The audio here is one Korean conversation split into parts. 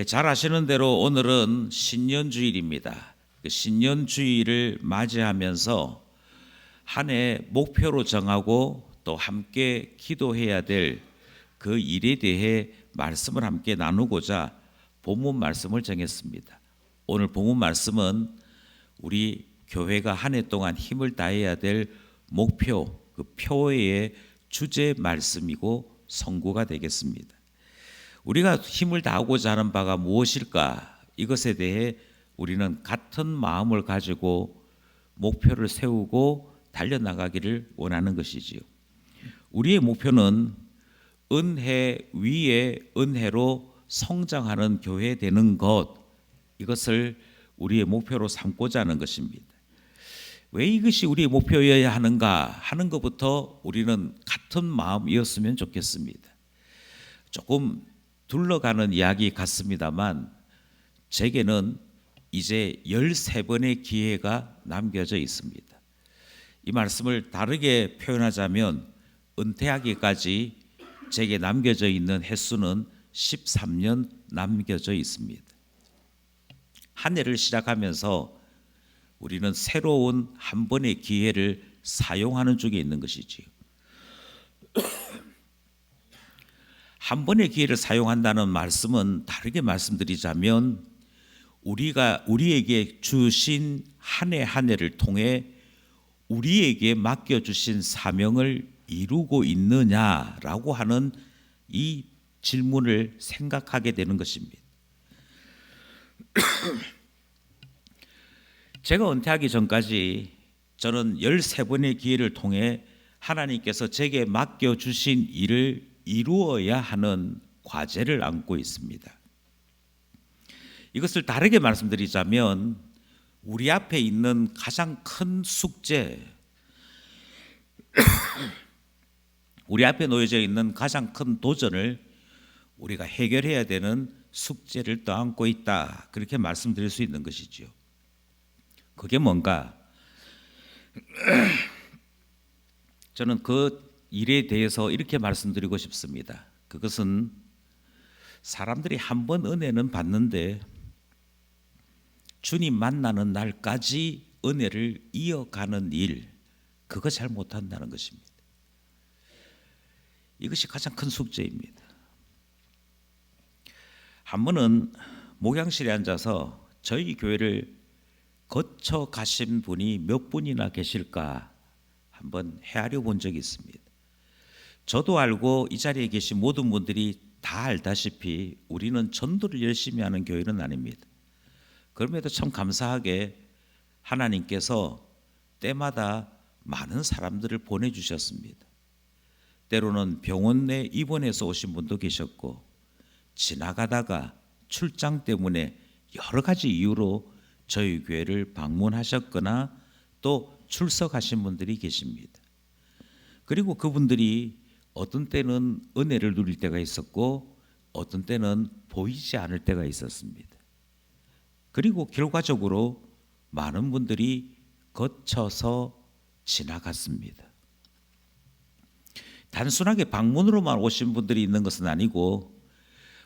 잘 아시는 대로 오늘은 신년주일입니다. 신년주일을 맞이하면서 한 해 목표로 정하고 또 함께 기도해야 될 그 일에 대해 말씀을 함께 나누고자 본문 말씀을 정했습니다. 오늘 본문 말씀은 우리 교회가 한 해 동안 힘을 다해야 될 목표, 그 표의 주제 말씀이고 선고가 되겠습니다. 우리가 힘을 다하고자 하는 바가 무엇일까? 이것에 대해 우리는 같은 마음을 가지고 목표를 세우고 달려나가기를 원하는 것이지요. 우리의 목표는 은혜 위에 은혜로 성장하는 교회 되는 것, 이것을 우리의 목표로 삼고자 하는 것입니다. 왜 이것이 우리의 목표여야 하는가 하는 것부터 우리는 같은 마음이었으면 좋겠습니다. 조금 둘러가는 이야기 같습니다만 제게는 이제 13번의 기회가 남겨져 있습니다. 이 말씀을 다르게 표현하자면 은퇴하기까지 제게 남겨져 있는 횟수는 13년 남겨져 있습니다. 한 해를 시작하면서 우리는 새로운 한 번의 기회를 사용하는 쪽에 있는 것이지요. 한 번의 기회를 사용한다는 말씀은 다르게 말씀드리자면 우리에게 주신 한 해 한 해를 통해 우리에게 맡겨주신 사명을 이루고 있느냐라고 하는 이 질문을 생각하게 되는 것입니다. 제가 은퇴하기 전까지 저는 13번의 기회를 통해 하나님께서 제게 맡겨주신 일을 이루어야 하는 과제를 안고 있습니다. 이것을 다르게 말씀드리자면 우리 앞에 있는 가장 큰 숙제, 우리 앞에 놓여져 있는 가장 큰 도전을 우리가 해결해야 되는 숙제를 떠안고 있다, 그렇게 말씀드릴 수 있는 것이지요. 그게 뭔가? 저는 그 일에 대해서 이렇게 말씀드리고 싶습니다. 그것은 사람들이 한 번 은혜는 받는데 주님 만나는 날까지 은혜를 이어가는 일, 그거 잘 못한다는 것입니다. 이것이 가장 큰 숙제입니다. 한 번은 목양실에 앉아서 저희 교회를 거쳐 가신 분이 몇 분이나 계실까 한번 헤아려 본 적이 있습니다. 저도 알고 이 자리에 계신 모든 분들이 다 알다시피 우리는 전도를 열심히 하는 교회는 아닙니다. 그럼에도 참 감사하게 하나님께서 때마다 많은 사람들을 보내주셨습니다. 때로는 병원에 입원해서 오신 분도 계셨고, 지나가다가 출장 때문에 여러 가지 이유로 저희 교회를 방문하셨거나 또 출석하신 분들이 계십니다. 그리고 그분들이 어떤 때는 은혜를 누릴 때가 있었고 어떤 때는 보이지 않을 때가 있었습니다. 그리고 결과적으로 많은 분들이 거쳐서 지나갔습니다. 단순하게 방문으로만 오신 분들이 있는 것은 아니고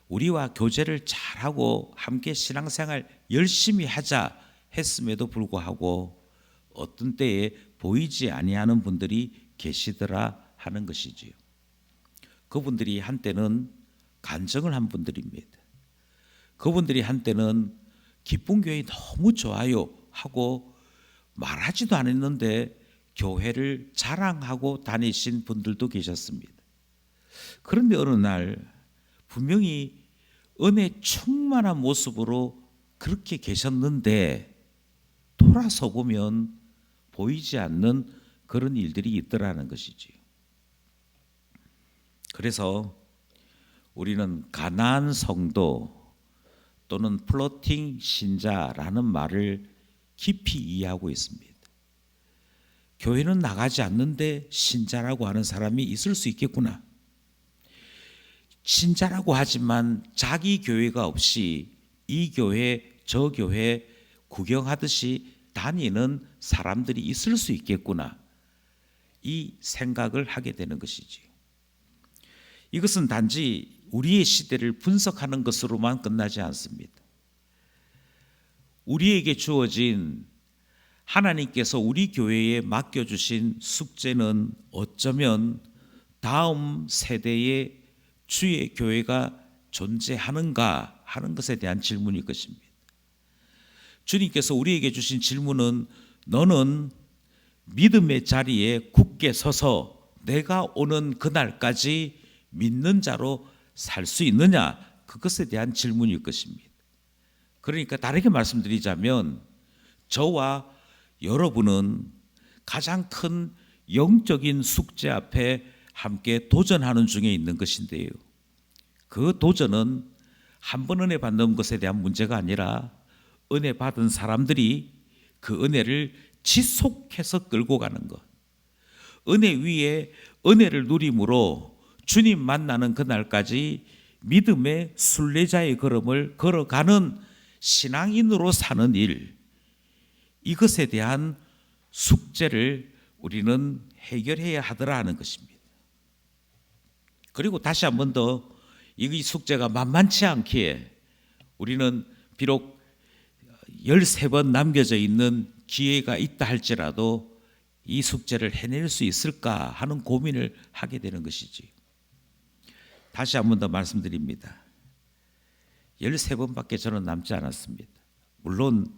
우리와 교제를 잘하고 함께 신앙생활 열심히 하자 했음에도 불구하고 어떤 때에 보이지 아니하는 분들이 계시더라 하는 것이지요. 그분들이 한때는 간증을 한 분들입니다. 그분들이 한때는 기쁜 교회 너무 좋아요 하고 말하지도 않았는데 교회를 자랑하고 다니신 분들도 계셨습니다. 그런데 어느 날 분명히 은혜 충만한 모습으로 그렇게 계셨는데 돌아서 보면 보이지 않는 그런 일들이 있더라는 것이지요. 그래서 우리는 가나안 성도 또는 플로팅 신자라는 말을 깊이 이해하고 있습니다. 교회는 나가지 않는데 신자라고 하는 사람이 있을 수 있겠구나. 신자라고 하지만 자기 교회가 없이 이 교회 저 교회 구경하듯이 다니는 사람들이 있을 수 있겠구나, 이 생각을 하게 되는 것이지. 이것은 단지 우리의 시대를 분석하는 것으로만 끝나지 않습니다. 우리에게 주어진 하나님께서 우리 교회에 맡겨주신 숙제는 어쩌면 다음 세대의 주의 교회가 존재하는가 하는 것에 대한 질문일 것입니다. 주님께서 우리에게 주신 질문은 너는 믿음의 자리에 굳게 서서 내가 오는 그날까지 믿는 자로 살 수 있느냐, 그것에 대한 질문일 것입니다. 그러니까 다르게 말씀드리자면 저와 여러분은 가장 큰 영적인 숙제 앞에 함께 도전하는 중에 있는 것인데요, 그 도전은 한 번 은혜 받는 것에 대한 문제가 아니라 은혜 받은 사람들이 그 은혜를 지속해서 끌고 가는 것, 은혜 위에 은혜를 누림으로 주님 만나는 그날까지 믿음의 순례자의 걸음을 걸어가는 신앙인으로 사는 일, 이것에 대한 숙제를 우리는 해결해야 하더라 하는 것입니다. 그리고 다시 한 번 더 이 숙제가 만만치 않기에 우리는 비록 13번 남겨져 있는 기회가 있다 할지라도 이 숙제를 해낼 수 있을까 하는 고민을 하게 되는 것이지. 다시 한 번 더 말씀드립니다. 13번밖에 저는 남지 않았습니다. 물론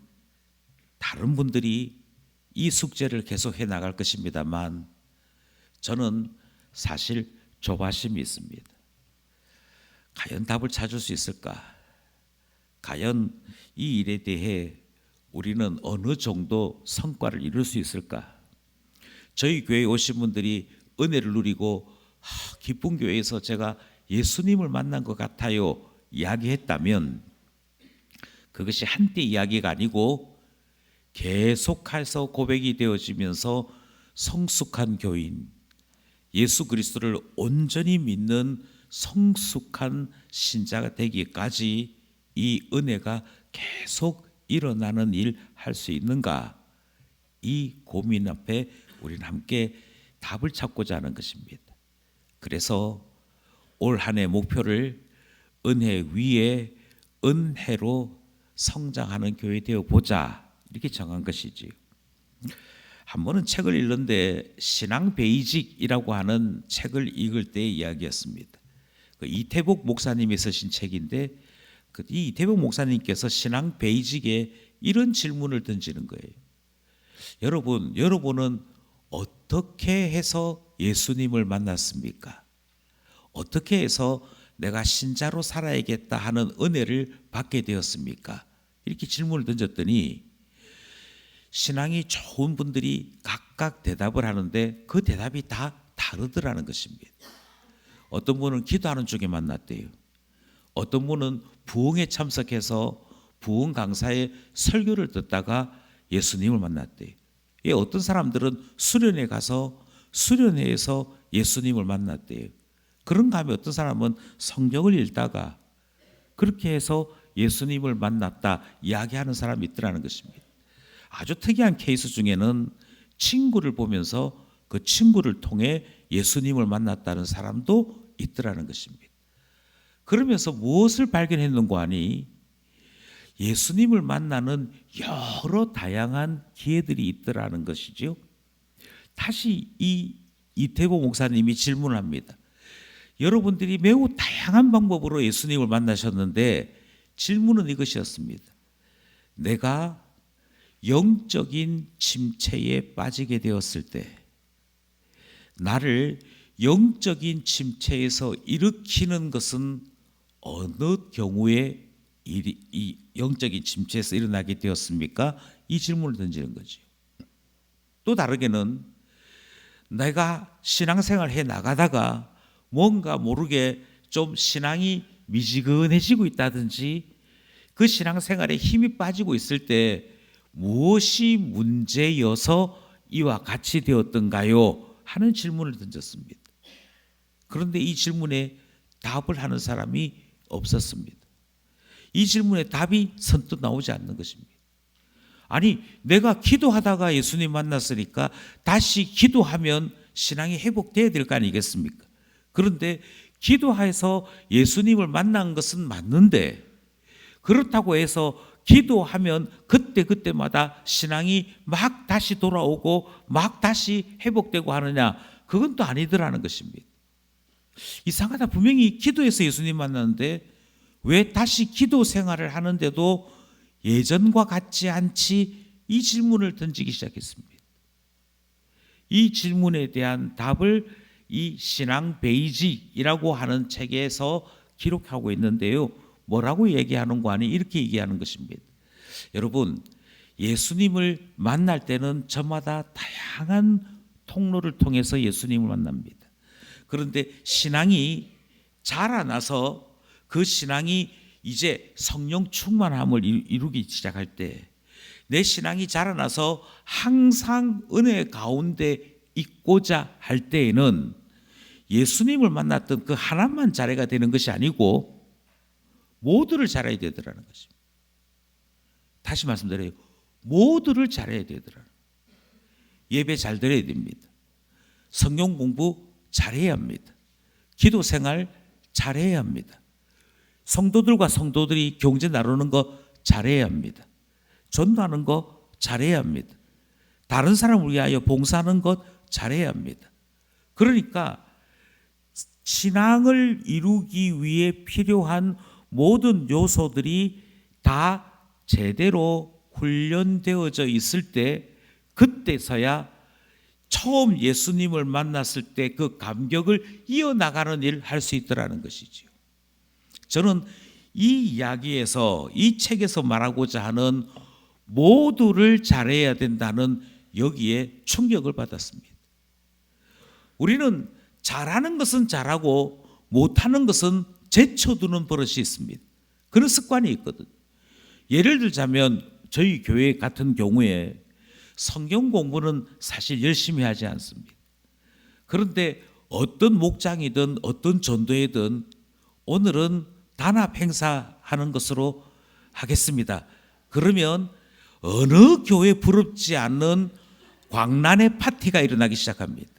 다른 분들이 이 숙제를 계속 해 나갈 것입니다만 저는 사실 조바심이 있습니다. 과연 답을 찾을 수 있을까? 과연 이 일에 대해 우리는 어느 정도 성과를 이룰 수 있을까? 저희 교회에 오신 분들이 은혜를 누리고 기쁜 교회에서 제가 예수님을 만난 것 같아요 이야기했다면 그것이 한때 이야기가 아니고 계속해서 고백이 되어지면서 성숙한 교인, 예수 그리스도를 온전히 믿는 성숙한 신자가 되기까지 이 은혜가 계속 일어나는 일 할 수 있는가, 이 고민 앞에 우리는 함께 답을 찾고자 하는 것입니다. 그래서 올 한 해 목표를 은혜 위에 은혜로 성장하는 교회 되어 보자, 이렇게 정한 것이지. 한 번은 책을 읽는데 신앙 베이직이라고 하는 책을 읽을 때의 이야기였습니다. 그 이태복 목사님이 쓰신 책인데 이 이태복 목사님께서 신앙 베이직에 이런 질문을 던지는 거예요. 여러분은 어떻게 해서 예수님을 만났습니까? 어떻게 해서 내가 신자로 살아야겠다 하는 은혜를 받게 되었습니까? 이렇게 질문을 던졌더니 신앙이 좋은 분들이 각각 대답을 하는데 그 대답이 다 다르더라는 것입니다. 어떤 분은 기도하는 중에 만났대요. 어떤 분은 부흥에 참석해서 부흥 강사의 설교를 듣다가 예수님을 만났대요. 어떤 사람들은 수련회 가서 수련회에서 예수님을 만났대요. 그런가 하면 어떤 사람은 성경을 읽다가 그렇게 해서 예수님을 만났다 이야기하는 사람이 있더라는 것입니다. 아주 특이한 케이스 중에는 친구를 보면서 그 친구를 통해 예수님을 만났다는 사람도 있더라는 것입니다. 그러면서 무엇을 발견했는고 하니 예수님을 만나는 여러 다양한 기회들이 있더라는 것이죠. 다시 이 이태보 목사님이 질문을 합니다. 여러분들이 매우 다양한 방법으로 예수님을 만나셨는데 질문은 이것이었습니다. 내가 영적인 침체에 빠지게 되었을 때 나를 영적인 침체에서 일으키는 것은 어느 경우에 이 영적인 침체에서 일어나게 되었습니까? 이 질문을 던지는 거죠. 또 다르게는 내가 신앙생활 해 나가다가 뭔가 모르게 좀 신앙이 미지근해지고 있다든지 그 신앙생활에 힘이 빠지고 있을 때 무엇이 문제여서 이와 같이 되었던가요? 하는 질문을 던졌습니다. 그런데 이 질문에 답을 하는 사람이 없었습니다. 이 질문에 답이 선뜻 나오지 않는 것입니다. 아니, 내가 기도하다가 예수님 만났으니까 다시 기도하면 신앙이 회복돼야 될 거 아니겠습니까? 그런데 기도해서 예수님을 만난 것은 맞는데 그렇다고 해서 기도하면 그때그때마다 신앙이 막 다시 돌아오고 막 다시 회복되고 하느냐? 그건 또 아니더라는 것입니다. 이상하다. 분명히 기도해서 예수님 만났는데 왜 다시 기도 생활을 하는데도 예전과 같지 않지? 이 질문을 던지기 시작했습니다. 이 질문에 대한 답을 이 신앙 베이직이라고 하는 책에서 기록하고 있는데요. 뭐라고 얘기하는 거 아니? 이렇게 얘기하는 것입니다. 여러분, 예수님을 만날 때는 저마다 다양한 통로를 통해서 예수님을 만납니다. 그런데 신앙이 자라나서 그 신앙이 이제 성령 충만함을 이루기 시작할 때, 내 신앙이 자라나서 항상 은혜 가운데 있고자 할 때에는 예수님을 만났던 그 하나만 자례가 되는 것이 아니고 모두를 잘해야 되더라는 것입니다. 다시 말씀드려요. 모두를 잘해야 되더라는. 예배 잘 드려야 됩니다. 성경 공부 잘해야 합니다. 기도 생활 잘해야 합니다. 성도들과 성도들이 경제 나누는 거 잘해야 합니다. 전도하는 거 잘해야 합니다. 다른 사람을 위하여 봉사하는 것 잘해야 합니다. 그러니까 신앙을 이루기 위해 필요한 모든 요소들이 다 제대로 훈련되어져 있을 때, 그때서야 처음 예수님을 만났을 때 그 감격을 이어나가는 일을 할 수 있더라는 것이죠. 저는 이 이야기에서, 이 책에서 말하고자 하는 모두를 잘해야 된다는 여기에 충격을 받았습니다. 우리는 잘하는 것은 잘하고 못하는 것은 제쳐두는 버릇이 있습니다. 그런 습관이 있거든요. 예를 들자면 저희 교회 같은 경우에 성경 공부는 사실 열심히 하지 않습니다. 그런데 어떤 목장이든 어떤 전도회든 오늘은 단합 행사하는 것으로 하겠습니다. 그러면 어느 교회 부럽지 않는 광란의 파티가 일어나기 시작합니다.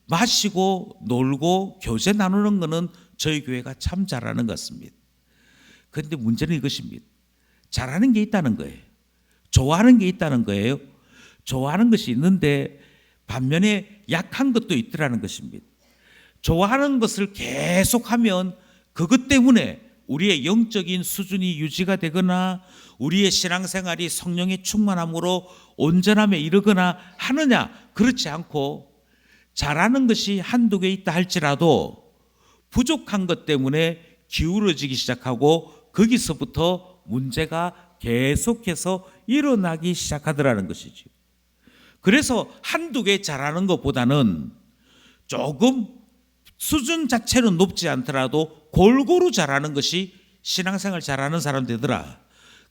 마시고 놀고 교제 나누는 것은 저희 교회가 참 잘하는 것 같습니다. 그런데 문제는 이것입니다. 잘하는 게 있다는 거예요. 좋아하는 게 있다는 거예요. 좋아하는 것이 있는데 반면에 약한 것도 있더라는 것입니다. 좋아하는 것을 계속하면 그것 때문에 우리의 영적인 수준이 유지가 되거나 우리의 신앙생활이 성령의 충만함으로 온전함에 이르거나 하느냐? 그렇지 않고 잘하는 것이 한두 개 있다 할지라도 부족한 것 때문에 기울어지기 시작하고 거기서부터 문제가 계속해서 일어나기 시작하더라는 것이죠. 그래서 한두 개 잘하는 것보다는 조금 수준 자체는 높지 않더라도 골고루 잘하는 것이 신앙생활 잘하는 사람 되더라.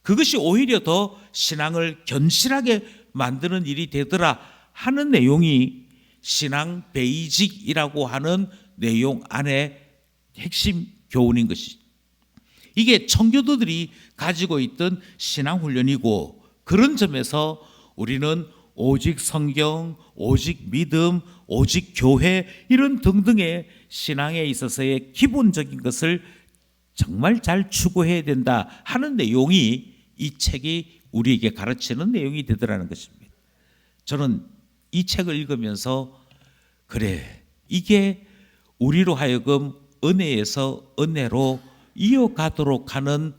그것이 오히려 더 신앙을 견실하게 만드는 일이 되더라 하는 내용이 신앙 베이직이라고 하는 내용 안에 핵심 교훈인 것이죠. 이게 청교도들이 가지고 있던 신앙훈련이고, 그런 점에서 우리는 오직 성경, 오직 믿음, 오직 교회, 이런 등등의 신앙에 있어서의 기본적인 것을 정말 잘 추구해야 된다 하는 내용이 이 책이 우리에게 가르치는 내용이 되더라는 것입니다. 저는 이 책을 읽으면서 그래, 이게 우리로 하여금 은혜에서 은혜로 이어가도록 하는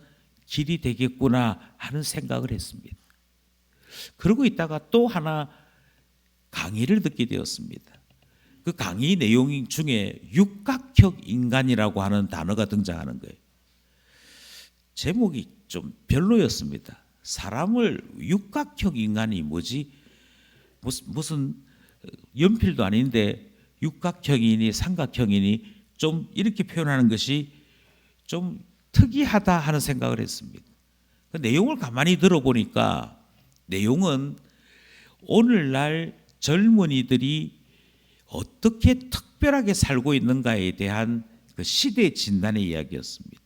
길이 되겠구나 하는 생각을 했습니다. 그러고 있다가 또 하나 강의를 듣게 되었습니다. 그 강의 내용 중에 육각형 인간이라고 하는 단어가 등장하는 거예요. 제목이 좀 별로였습니다. 사람을 육각형 인간이 뭐지? 무슨 연필도 아닌데 육각형이니 삼각형이니 좀 이렇게 표현하는 것이 좀 특이하다 하는 생각을 했습니다. 그 내용을 가만히 들어보니까 내용은 오늘날 젊은이들이 어떻게 특별하게 살고 있는가에 대한 그 시대 진단의 이야기였습니다.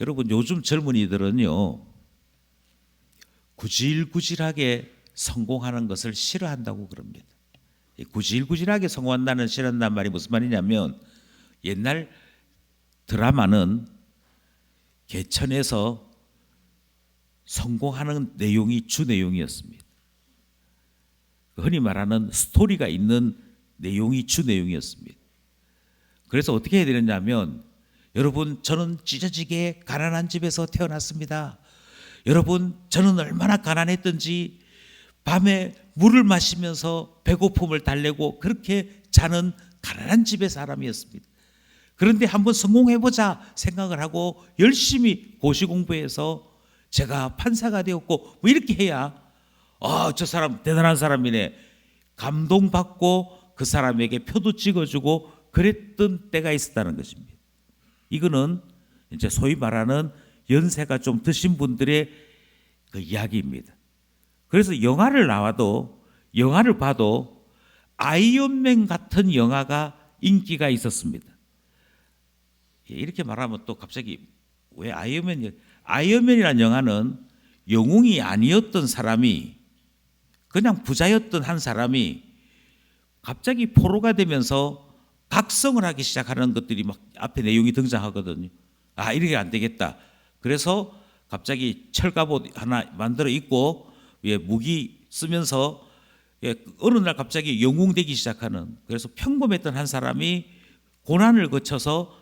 여러분, 요즘 젊은이들은요, 구질구질하게 성공하는 것을 싫어한다고 그럽니다. 구질구질하게 성공한다는 싫어한다는 말이 무슨 말이냐면 옛날 드라마는 개천에서 성공하는 내용이 주 내용이었습니다. 흔히 말하는 스토리가 있는 내용이 주 내용이었습니다. 그래서 어떻게 해야 되느냐면, 여러분 저는 찢어지게 가난한 집에서 태어났습니다. 여러분 저는 얼마나 가난했던지 밤에 물을 마시면서 배고픔을 달래고 그렇게 자는 가난한 집의 사람이었습니다. 그런데 한번 성공해보자 생각을 하고 열심히 고시 공부해서 제가 판사가 되었고 뭐 이렇게 해야 저 사람 대단한 사람이네 감동받고 그 사람에게 표도 찍어주고 그랬던 때가 있었다는 것입니다. 이거는 이제 소위 말하는 연세가 좀 드신 분들의 그 이야기입니다. 그래서 영화를 봐도 아이언맨 같은 영화가 인기가 있었습니다. 이렇게 말하면 또 갑자기 왜 아이언맨이라는 영화는 영웅이 아니었던 사람이, 그냥 부자였던 한 사람이 갑자기 포로가 되면서 각성을 하기 시작하는 것들이 막 앞에 내용이 등장하거든요. 이렇게 안 되겠다. 그래서 갑자기 철갑옷 하나 만들어 입고 무기 쓰면서 어느 날 갑자기 영웅 되기 시작하는, 그래서 평범했던 한 사람이 고난을 거쳐서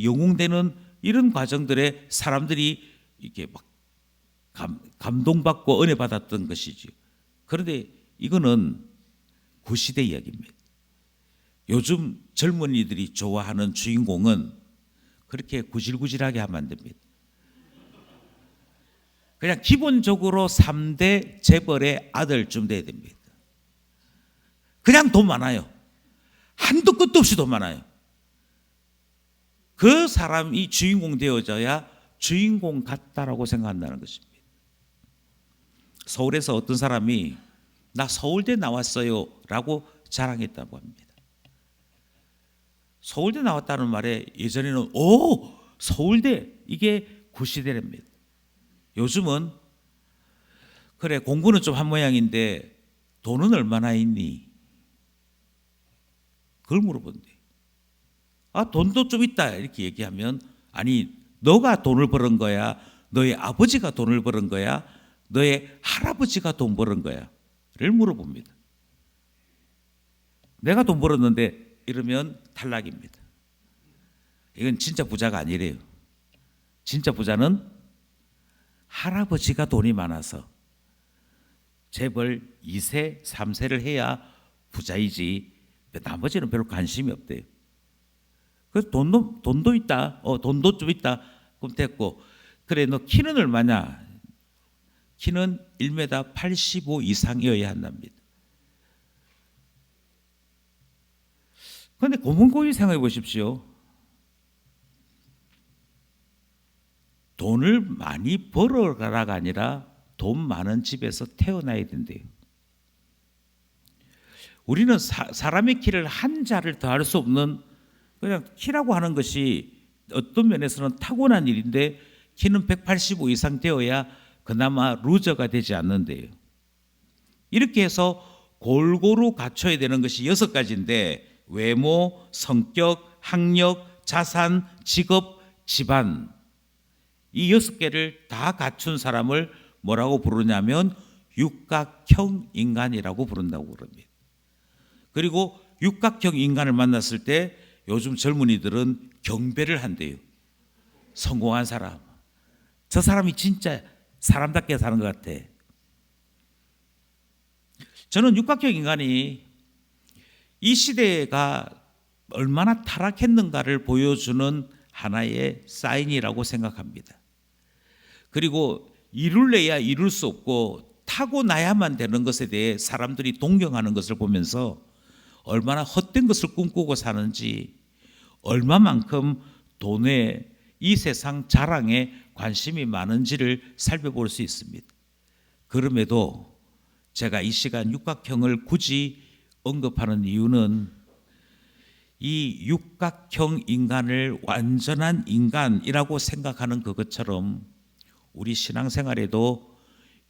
영웅 되는 이런 과정들에 사람들이 이렇게 막 감동받고 은혜 받았던 것이지. 그런데 이거는 구시대 이야기입니다. 요즘 젊은이들이 좋아하는 주인공은 그렇게 구질구질하게 하면 안 됩니다. 그냥 기본적으로 3대 재벌의 아들쯤 돼야 됩니다. 그냥 돈 많아요. 한도 끝도 없이 돈 많아요. 그 사람이 주인공 되어져야 주인공 같다라고 생각한다는 것입니다. 서울에서 어떤 사람이 나 서울대 나왔어요 라고 자랑했다고 합니다. 서울대 나왔다는 말에 예전에는 서울대, 이게 구시대랍니다. 요즘은 그래 공부는 좀 한 모양인데 돈은 얼마나 있니? 그걸 물어본대. 돈도 좀 있다 이렇게 얘기하면, 아니 너가 돈을 버는 거야? 너의 아버지가 돈을 버는 거야? 너의 할아버지가 돈 버는 거야? 를 물어봅니다. 내가 돈 벌었는데 이러면 탈락입니다. 이건 진짜 부자가 아니래요. 진짜 부자는 할아버지가 돈이 많아서 재벌 2세, 3세를 해야 부자이지 나머지는 별로 관심이 없대요. 그래서 돈도 있다. 돈도 좀 있다. 그럼 됐고, 그래 너 키는 얼마냐? 키는 1m 85 이상이어야 한답니다. 그런데 고문고이 생각해 보십시오. 돈을 많이 벌어가라가 아니라 돈 많은 집에서 태어나야 된대요. 우리는 사람의 키를 한 자를 더할 수 없는, 그냥 키라고 하는 것이 어떤 면에서는 타고난 일인데 키는 185 이상 되어야 그나마 루저가 되지 않는데요. 이렇게 해서 골고루 갖춰야 되는 것이 6가지인데 외모, 성격, 학력, 자산, 직업, 집안, 이 6개를 다 갖춘 사람을 뭐라고 부르냐면 육각형 인간이라고 부른다고 그럽니다. 그리고 육각형 인간을 만났을 때 요즘 젊은이들은 경배를 한대요. 성공한 사람, 저 사람이 진짜 사람답게 사는 것 같아. 저는 육각형 인간이 이 시대가 얼마나 타락했는가를 보여주는 하나의 사인이라고 생각합니다. 그리고 이룰래야 이룰 수 없고 타고나야만 되는 것에 대해 사람들이 동경하는 것을 보면서 얼마나 헛된 것을 꿈꾸고 사는지, 얼마만큼 돈에, 이 세상 자랑에 관심이 많은지를 살펴볼 수 있습니다. 그럼에도 제가 이 시간 육각형을 굳이 언급하는 이유는 이 육각형 인간을 완전한 인간이라고 생각하는 그것처럼 우리 신앙생활에도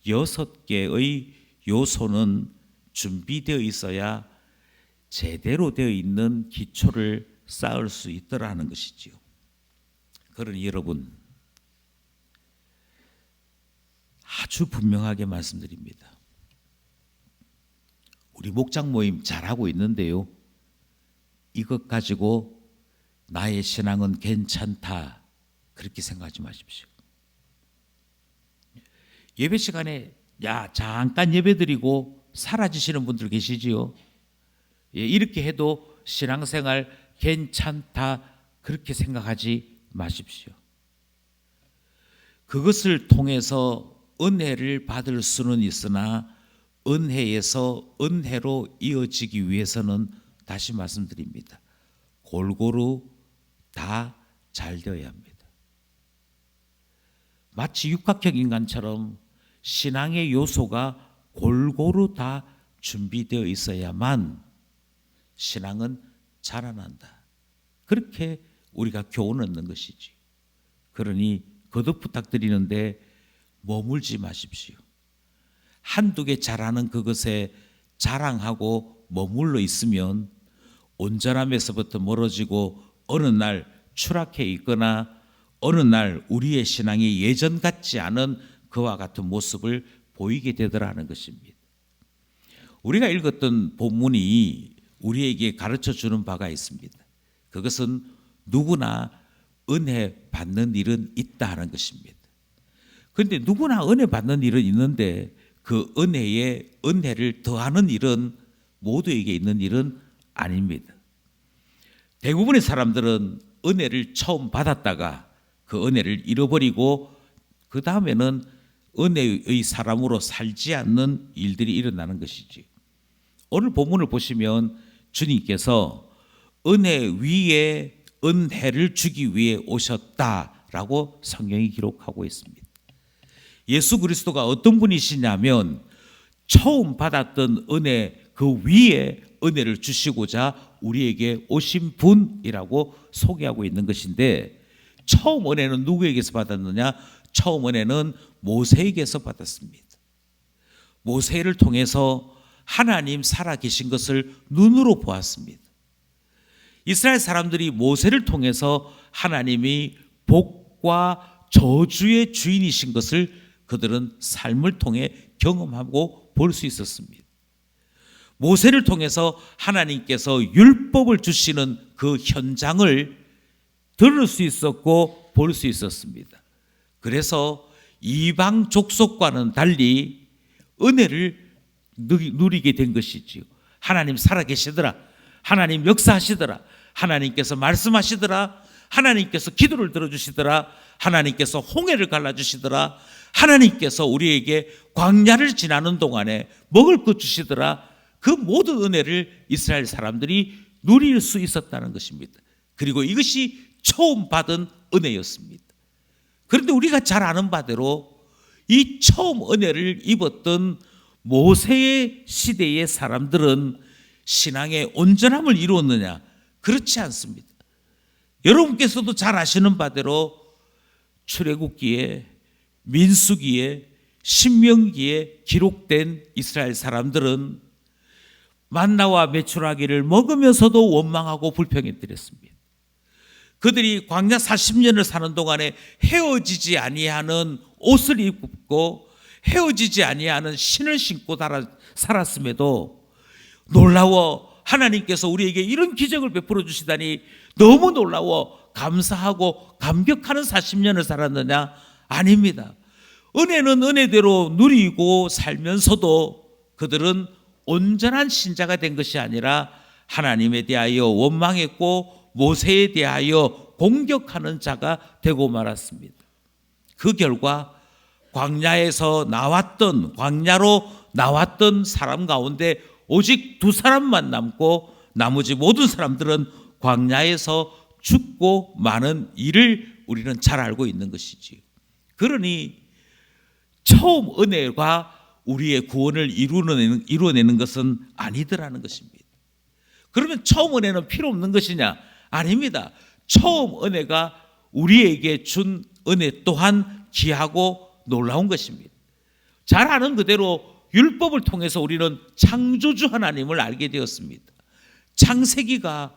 6개의 요소는 준비되어 있어야 제대로 되어 있는 기초를 쌓을 수 있더라는 것이지요. 그러니 여러분, 아주 분명하게 말씀드립니다. 우리 목장 모임 잘하고 있는데요, 이것 가지고 나의 신앙은 괜찮다 그렇게 생각하지 마십시오. 예배 시간에 잠깐 예배드리고 사라지시는 분들 계시지요. 이렇게 해도 신앙생활 괜찮다 그렇게 생각하지 마십시오. 그것을 통해서 은혜를 받을 수는 있으나 은혜에서 은혜로 이어지기 위해서는 다시 말씀드립니다, 골고루 다 잘 되어야 합니다. 마치 육각형 인간처럼 신앙의 요소가 골고루 다 준비되어 있어야만 신앙은 자라난다, 그렇게 우리가 교훈을 얻는 것이지. 그러니 거듭 부탁드리는데 머물지 마십시오. 한두 개 잘하는 그것에 자랑하고 머물러 있으면 온전함에서부터 멀어지고 어느 날 추락해 있거나 어느 날 우리의 신앙이 예전 같지 않은 그와 같은 모습을 보이게 되더라는 것입니다. 우리가 읽었던 본문이 우리에게 가르쳐 주는 바가 있습니다. 그것은 누구나 은혜 받는 일은 있다 하는 것입니다. 그런데 누구나 은혜 받는 일은 있는데 그 은혜에 은혜를 더하는 일은 모두에게 있는 일은 아닙니다. 대부분의 사람들은 은혜를 처음 받았다가 그 은혜를 잃어버리고 그 다음에는 은혜의 사람으로 살지 않는 일들이 일어나는 것이지. 오늘 본문을 보시면 주님께서 은혜 위에 은혜를 주기 위해 오셨다라고 성경이 기록하고 있습니다. 예수 그리스도가 어떤 분이시냐면 처음 받았던 은혜 그 위에 은혜를 주시고자 우리에게 오신 분이라고 소개하고 있는 것인데, 처음 은혜는 누구에게서 받았느냐? 처음 은혜는 모세에게서 받았습니다. 모세를 통해서 하나님 살아계신 것을 눈으로 보았습니다. 이스라엘 사람들이 모세를 통해서 하나님이 복과 저주의 주인이신 것을 그들은 삶을 통해 경험하고 볼 수 있었습니다. 모세를 통해서 하나님께서 율법을 주시는 그 현장을 들을 수 있었고 볼 수 있었습니다. 그래서 이방 족속과는 달리 은혜를 누리게 된 것이지요. 하나님 살아계시더라, 하나님 역사하시더라, 하나님께서 말씀하시더라, 하나님께서 기도를 들어주시더라, 하나님께서 홍해를 갈라주시더라, 하나님께서 우리에게 광야를 지나는 동안에 먹을 것 주시더라. 그 모든 은혜를 이스라엘 사람들이 누릴 수 있었다는 것입니다. 그리고 이것이 처음 받은 은혜였습니다. 그런데 우리가 잘 아는 바대로 이 처음 은혜를 입었던 모세의 시대의 사람들은 신앙의 온전함을 이루었느냐? 그렇지 않습니다. 여러분께서도 잘 아시는 바대로 출애굽기에, 민수기에, 신명기에 기록된 이스라엘 사람들은 만나와 메추라기를 먹으면서도 원망하고 불평했더랬습니다. 그들이 광야 40년을 사는 동안에 헤어지지 아니하는 옷을 입고 헤어지지 아니하는 신을 신고 살았음에도 놀라워 하나님께서 우리에게 이런 기적을 베풀어 주시다니 너무 놀라워 감사하고 감격하는 40년을 살았느냐? 아닙니다. 은혜는 은혜대로 누리고 살면서도 그들은 온전한 신자가 된 것이 아니라 하나님에 대하여 원망했고 모세에 대하여 공격하는 자가 되고 말았습니다. 그 결과 광야로 나왔던 사람 가운데 오직 2사람만 남고 나머지 모든 사람들은 광야에서 죽고 마는 일을 우리는 잘 알고 있는 것이지요. 그러니 처음 은혜가 우리의 구원을 이루어내는 것은 아니더라는 것입니다. 그러면 처음 은혜는 필요 없는 것이냐? 아닙니다. 처음 은혜가 우리에게 준 은혜 또한 귀하고 놀라운 것입니다. 잘 아는 그대로 율법을 통해서 우리는 창조주 하나님을 알게 되었습니다. 창세기가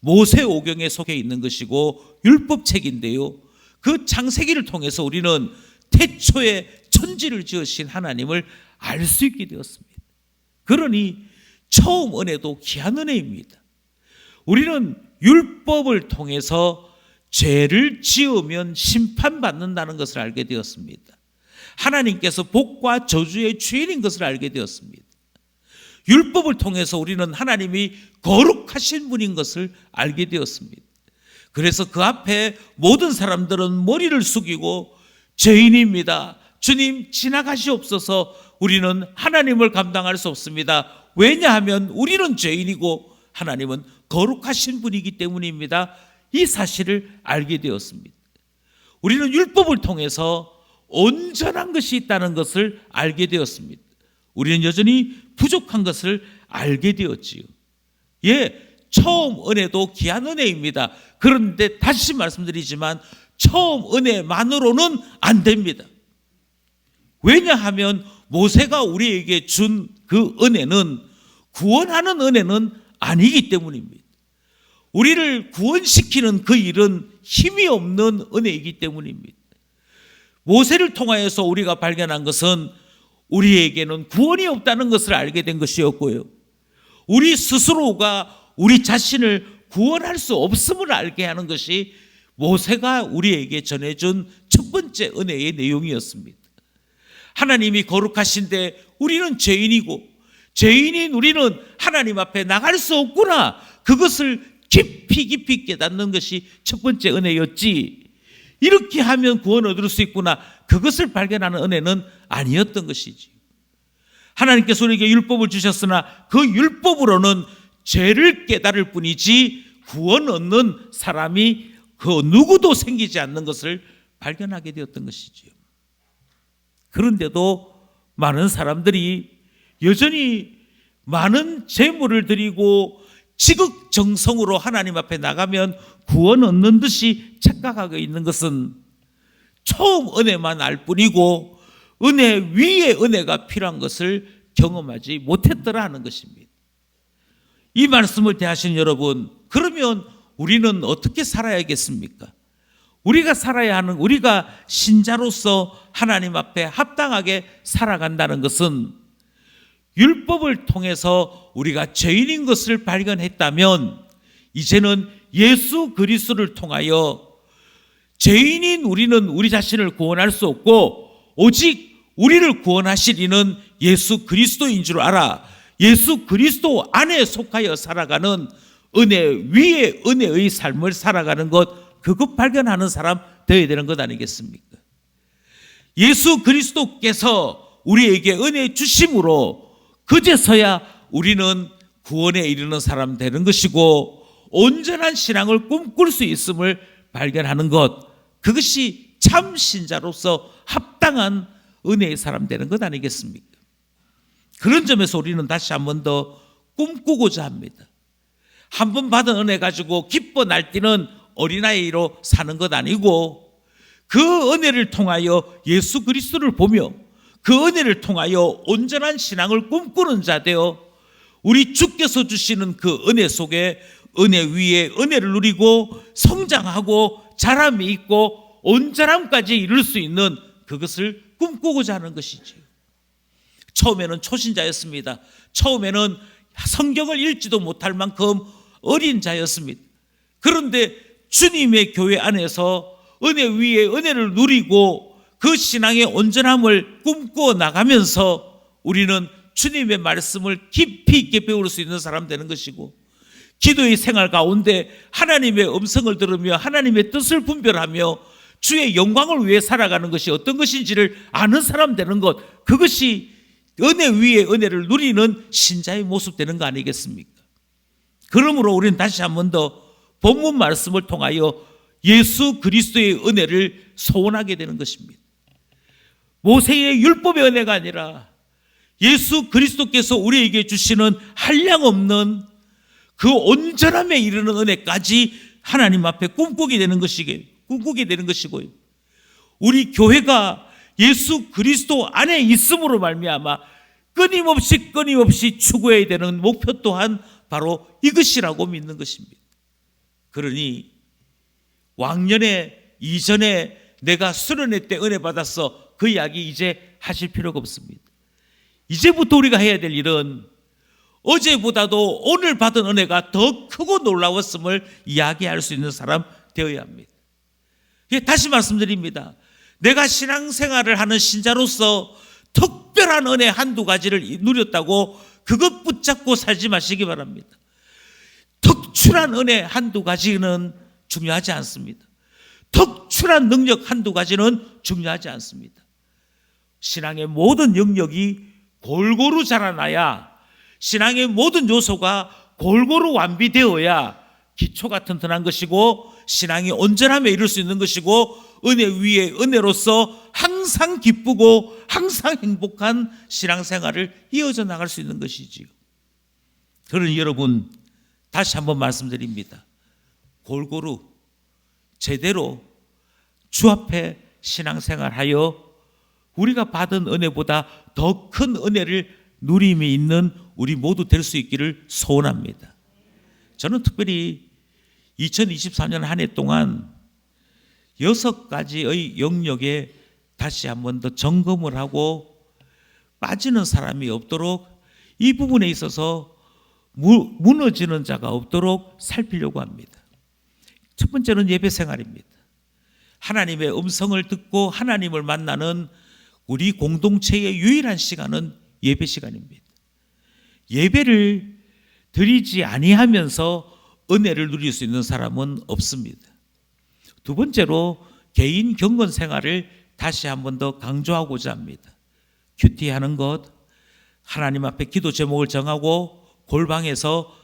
모세오경에 속해 있는 것이고 율법책인데요, 그 창세기를 통해서 우리는 태초에 천지를 지으신 하나님을 알 수 있게 되었습니다. 그러니 처음 은혜도 귀한 은혜입니다. 우리는 율법을 통해서 죄를 지으면 심판받는다는 것을 알게 되었습니다. 하나님께서 복과 저주의 주인인 것을 알게 되었습니다. 율법을 통해서 우리는 하나님이 거룩하신 분인 것을 알게 되었습니다. 그래서 그 앞에 모든 사람들은 머리를 숙이고 죄인입니다, 주님 지나가시옵소서, 우리는 하나님을 감당할 수 없습니다. 왜냐하면 우리는 죄인이고 하나님은 거룩하신 분이기 때문입니다. 이 사실을 알게 되었습니다. 우리는 율법을 통해서 온전한 것이 있다는 것을 알게 되었습니다. 우리는 여전히 부족한 것을 알게 되었지요. 처음 은혜도 귀한 은혜입니다. 그런데 다시 말씀드리지만 처음 은혜만으로는 안 됩니다. 왜냐하면 모세가 우리에게 준 그 은혜는 구원하는 은혜는 아니기 때문입니다. 우리를 구원시키는 그 일은 힘이 없는 은혜이기 때문입니다. 모세를 통하여서 우리가 발견한 것은 우리에게는 구원이 없다는 것을 알게 된 것이었고요, 우리 스스로가 우리 자신을 구원할 수 없음을 알게 하는 것이 모세가 우리에게 전해준 첫 번째 은혜의 내용이었습니다. 하나님이 거룩하신데 우리는 죄인이고 죄인인 우리는 하나님 앞에 나갈 수 없구나, 그것을 깊이 깨닫는 것이 첫 번째 은혜였지, 이렇게 하면 구원을 얻을 수 있구나, 그것을 발견하는 은혜는 아니었던 것이지. 하나님께서 우리에게 율법을 주셨으나 그 율법으로는 죄를 깨달을 뿐이지 구원 얻는 사람이 그 누구도 생기지 않는 것을 발견하게 되었던 것이지요. 그런데도 많은 사람들이 여전히 많은 재물을 드리고 지극정성으로 하나님 앞에 나가면 구원 얻는 듯이 착각하고 있는 것은 처음 은혜만 알 뿐이고 은혜 위에 은혜가 필요한 것을 경험하지 못했더라 하는 것입니다. 이 말씀을 대하신 여러분, 그러면 우리는 어떻게 살아야겠습니까? 우리가 살아야 하는, 우리가 신자로서 하나님 앞에 합당하게 살아간다는 것은 율법을 통해서 우리가 죄인인 것을 발견했다면 이제는 예수 그리스도를 통하여 죄인인 우리는 우리 자신을 구원할 수 없고 오직 우리를 구원하실 이는 예수 그리스도인 줄 알아. 예수 그리스도 안에 속하여 살아가는 은혜 위에 은혜의 삶을 살아가는 것, 그것 발견하는 사람 되어야 되는 것 아니겠습니까? 예수 그리스도께서 우리에게 은혜 주심으로 그제서야 우리는 구원에 이르는 사람 되는 것이고 온전한 신앙을 꿈꿀 수 있음을 발견하는 것, 그것이 참 신자로서 합당한 은혜의 사람 되는 것 아니겠습니까? 그런 점에서 우리는 다시 한 번 더 꿈꾸고자 합니다. 한 번 받은 은혜 가지고 기뻐 날뛰는 어린아이로 사는 것 아니고 그 은혜를 통하여 예수 그리스도를 보며 그 은혜를 통하여 온전한 신앙을 꿈꾸는 자 되어 우리 주께서 주시는 그 은혜 속에 은혜 위에 은혜를 누리고 성장하고 자람이 있고 온전함까지 이룰 수 있는 그것을 꿈꾸고자 하는 것이지요. 처음에는 초신자였습니다. 처음에는 성경을 읽지도 못할 만큼 어린 자였습니다. 그런데 주님의 교회 안에서 은혜 위에 은혜를 누리고 그 신앙의 온전함을 꿈꾸어 나가면서 우리는 주님의 말씀을 깊이 있게 배울 수 있는 사람 되는 것이고 기도의 생활 가운데 하나님의 음성을 들으며 하나님의 뜻을 분별하며 주의 영광을 위해 살아가는 것이 어떤 것인지를 아는 사람 되는 것, 그것이 은혜 위에 은혜를 누리는 신자의 모습 되는 거 아니겠습니까? 그러므로 우리는 다시 한 번 더 본문 말씀을 통하여 예수 그리스도의 은혜를 소원하게 되는 것입니다. 모세의 율법의 은혜가 아니라 예수 그리스도께서 우리에게 주시는 한량없는 그 온전함에 이르는 은혜까지 하나님 앞에 꿈꾸게 되는 것이고요. 우리 교회가 예수 그리스도 안에 있음으로 말미암아 끊임없이 추구해야 되는 목표 또한 바로 이것이라고 믿는 것입니다. 그러니 왕년에 이전에 내가 수련회 때 은혜 받았어, 그 이야기 이제 하실 필요가 없습니다. 이제부터 우리가 해야 될 일은 어제보다도 오늘 받은 은혜가 더 크고 놀라웠음을 이야기할 수 있는 사람 되어야 합니다. 다시 말씀드립니다. 내가 신앙생활을 하는 신자로서 특별한 은혜 한두 가지를 누렸다고 그것 붙잡고 살지 마시기 바랍니다. 특출한 은혜 한두 가지는 중요하지 않습니다. 특출한 능력 한두 가지는 중요하지 않습니다. 신앙의 모든 영역이 골고루 자라나야, 신앙의 모든 요소가 골고루 완비되어야 기초가 튼튼한 것이고 신앙이 온전함에 이룰 수 있는 것이고 은혜 위에 은혜로서 항상 기쁘고 항상 행복한 신앙생활을 이어져 나갈 수 있는 것이지요. 그러니 여러분, 다시 한번 말씀드립니다. 골고루 제대로 주 앞에 신앙생활하여 우리가 받은 은혜보다 더 큰 은혜를 누림이 있는 우리 모두 될 수 있기를 소원합니다. 저는 특별히 2023년 한 해 동안 6가지의 영역에 다시 한번 더 점검을 하고 빠지는 사람이 없도록, 이 부분에 있어서 무너지는 자가 없도록 살피려고 합니다. 첫 번째는 예배 생활입니다. 하나님의 음성을 듣고 하나님을 만나는 우리 공동체의 유일한 시간은 예배 시간입니다. 예배를 드리지 아니하면서 은혜를 누릴 수 있는 사람은 없습니다. 두 번째로 개인 경건 생활을 다시 한번 더 강조하고자 합니다. 큐티하는 것, 하나님 앞에 기도 제목을 정하고 골방에서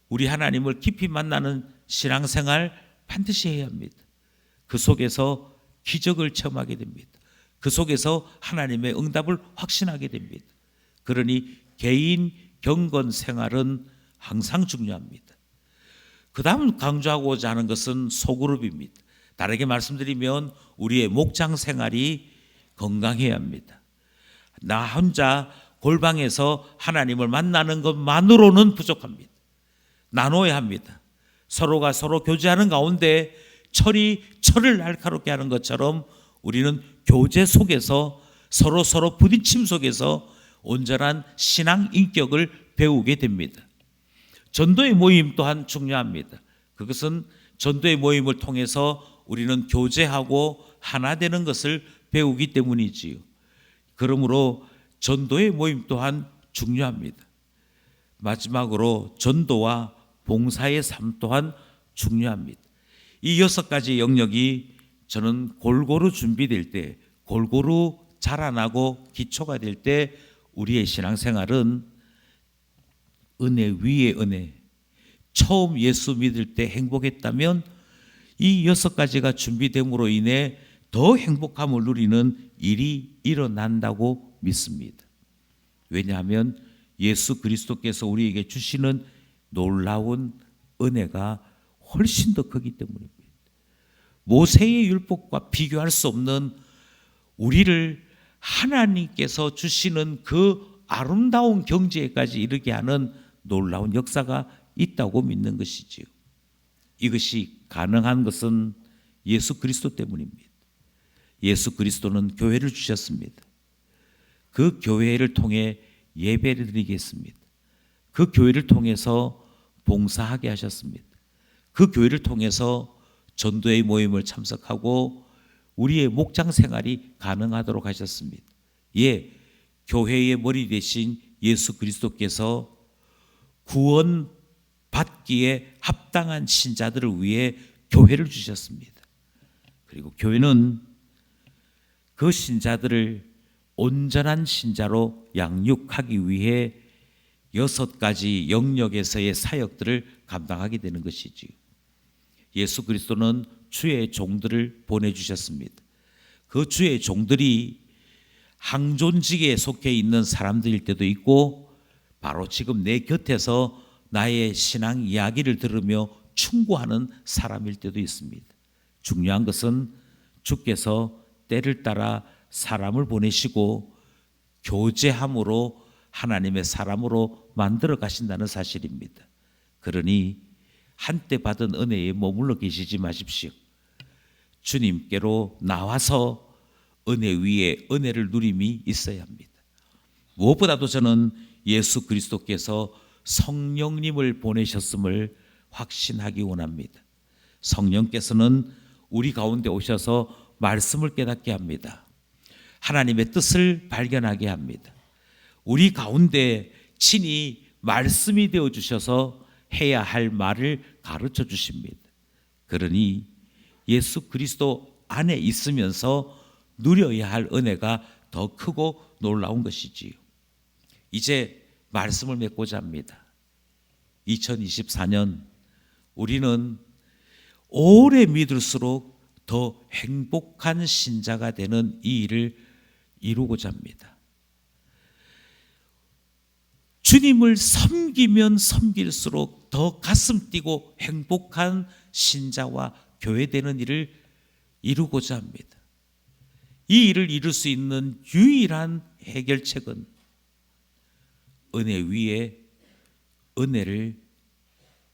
우리 하나님을 깊이 만나는 신앙생활 반드시 해야 합니다. 그 속에서 기적을 체험하게 됩니다. 그 속에서 하나님의 응답을 확신하게 됩니다. 그러니 개인 경건 생활은 항상 중요합니다. 그 다음 강조하고자 하는 것은 소그룹입니다. 다르게 말씀드리면 우리의 목장 생활이 건강해야 합니다. 나 혼자 골방에서 하나님을 만나는 것만으로는 부족합니다. 나눠야 합니다. 서로가 서로 교제하는 가운데 철이 철을 날카롭게 하는 것처럼 우리는 교제 속에서 서로 부딪힘 속에서 온전한 신앙 인격을 배우게 됩니다. 전도의 모임 또한 중요합니다. 그것은 전도의 모임을 통해서 우리는 교제하고 하나 되는 것을 배우기 때문이지요. 그러므로 전도의 모임 또한 중요합니다. 마지막으로 전도와 봉사의 삶 또한 중요합니다. 이 6가지 영역이 저는 골고루 준비될 때, 골고루 자라나고 기초가 될 때 우리의 신앙생활은 은혜 위에 은혜, 처음 예수 믿을 때 행복했다면 이 6가지가 준비됨으로 인해 더 행복함을 누리는 일이 일어난다고 믿습니다. 왜냐하면 예수 그리스도께서 우리에게 주시는 놀라운 은혜가 훨씬 더 크기 때문입니다. 모세의 율법과 비교할 수 없는 우리를 하나님께서 주시는 그 아름다운 경지에까지 이르게 하는 놀라운 역사가 있다고 믿는 것이지요. 이것이 가능한 것은 예수 그리스도 때문입니다. 예수 그리스도는 교회를 주셨습니다. 그 교회를 통해 예배를 드리겠습니다. 그 교회를 통해서 봉사하게 하셨습니다. 그 교회를 통해서 전도의 모임을 참석하고 우리의 목장 생활이 가능하도록 하셨습니다. 교회의 머리 대신 예수 그리스도께서 구원 받기에 합당한 신자들을 위해 교회를 주셨습니다. 그리고 교회는 그 신자들을 온전한 신자로 양육하기 위해 6가지 영역에서의 사역들을 감당하게 되는 것이지요. 예수 그리스도는 주의 종들을 보내주셨습니다. 그 주의 종들이 항존직에 속해 있는 사람들일 때도 있고 바로 지금 내 곁에서 나의 신앙 이야기를 들으며 충고하는 사람일 때도 있습니다. 중요한 것은 주께서 때를 따라 사람을 보내시고 교제함으로 하나님의 사람으로 만들어 가신다는 사실입니다. 그러니 한때 받은 은혜에 머물러 계시지 마십시오. 주님께로 나와서 은혜 위에 은혜를 누림이 있어야 합니다. 무엇보다도 저는 예수 그리스도께서 성령님을 보내셨음을 확신하기 원합니다. 성령께서는 우리 가운데 오셔서 말씀을 깨닫게 합니다. 하나님의 뜻을 발견하게 합니다. 우리 가운데 친히 말씀이 되어 주셔서 해야 할 말을 가르쳐 주십니다. 그러니 예수 그리스도 안에 있으면서 누려야 할 은혜가 더 크고 놀라운 것이지요. 이제 말씀을 맺고자 합니다. 2024년 우리는 오래 믿을수록 더 행복한 신자가 되는 이 일을 이루고자 합니다. 주님을 섬기면 섬길수록 더 가슴 뛰고 행복한 신자와 교회되는 일을 이루고자 합니다. 이 일을 이룰 수 있는 유일한 해결책은 은혜 위에 은혜를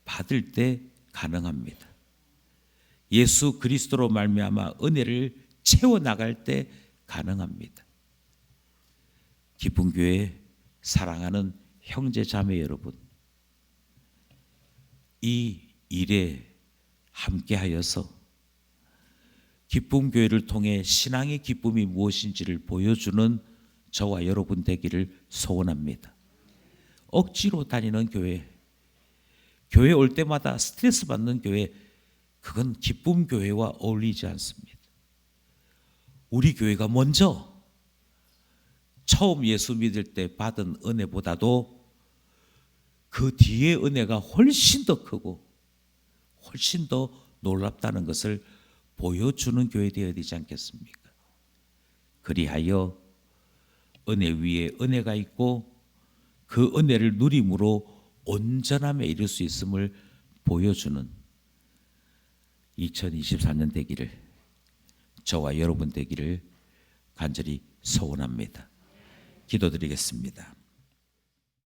받을 때 가능합니다. 예수 그리스도로 말미암아 은혜를 채워나갈 때 가능합니다. 기쁜 교회 사랑하는 형제 자매 여러분, 이 일에 함께하여서 기쁨 교회를 통해 신앙의 기쁨이 무엇인지를 보여주는 저와 여러분 되기를 소원합니다. 억지로 다니는 교회 올 때마다 스트레스 받는 교회, 그건 기쁨 교회와 어울리지 않습니다. 우리 교회가 먼저 처음 예수 믿을 때 받은 은혜보다도 그 뒤의 은혜가 훨씬 더 크고 훨씬 더 놀랍다는 것을 보여주는 교회 되어야 되지 않겠습니까? 그리하여 은혜 위에 은혜가 있고 그 은혜를 누림으로 온전함에 이를 수 있음을 보여주는 2024년 되기를, 저와 여러분 되기를 간절히 소원합니다. 기도드리겠습니다.